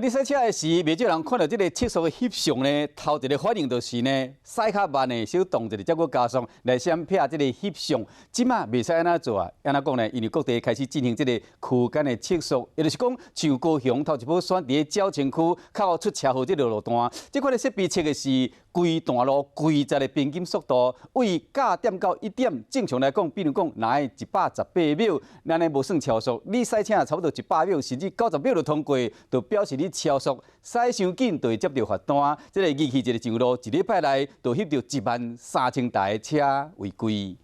你赛车的时，袂少人看到这个测速的翕相呢，头一个反应就是呢，驶较慢的小动一下，再搁加速来闪避这个翕相。即马袂使安怎做啊？安怎讲呢？因为各地开始进行这个区间的测速，也就是讲，像高雄头一波选伫个沼情区，较出车祸这个路段，这款的设备测的是规段路规则的平均速度，为加点到1点，正常来讲，比如讲，拿118秒，咱呢无算超速，你赛车差不多100秒，甚至90秒就通过，就表示你超速，驶伤紧就会接到罚单。这个仪器一个上路，一礼拜内就翕到13000台车违规。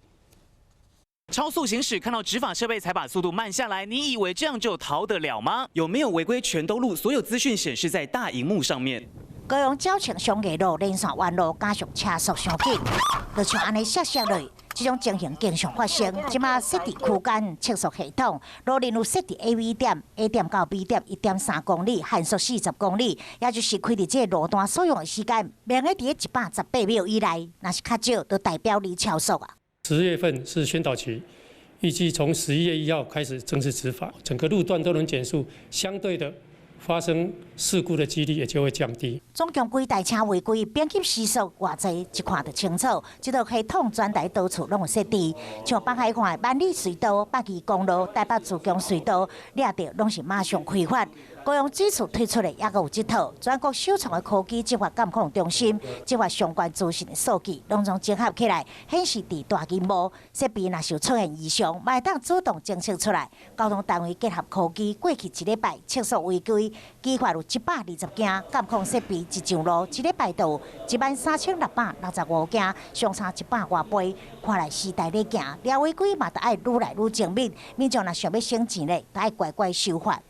超速行驶，看到执法设备才把速度慢下来，你以为这样就逃得了吗？有没有违规全都录，所有资讯显示在大荧幕上面。高雄沼情商业路连线弯路加速车速上紧，就像安尼摔落。这种情形经常发生。即马设置区间测速系统，路面有设置 A、B 点 ，A 点到 B 点1.3公里，限速40公里，也就是开伫这路段所用的时间，免喺伫118秒以内，若是较少，就代表你超速啊。10月份是宣导期，预计从11月1号开始正式执法，整个路段都能减速，相对的发生事故的几率也就会降低。总共几台车违规，编辑时速偌济，一看就清楚。这套系统全台到处拢有设置，像北海岸万里隧道、北宜公路、台北自强隧道，掠到拢是马上开发。高雄指数推出的也有这套，全国首创的科技执法监控中心，执法相关资讯的数据，拢总整合起来，显示伫大规模设备若是出现异常，嘛会当主动侦测出来。交通单位结合科技，过去一礼拜测速违规，计划有120件，监控设备一上路，一礼拜度13665件，相差100多倍。看来时代在行，抓违规嘛，得爱愈来愈精密。民众若想要省钱咧，得爱乖乖守法。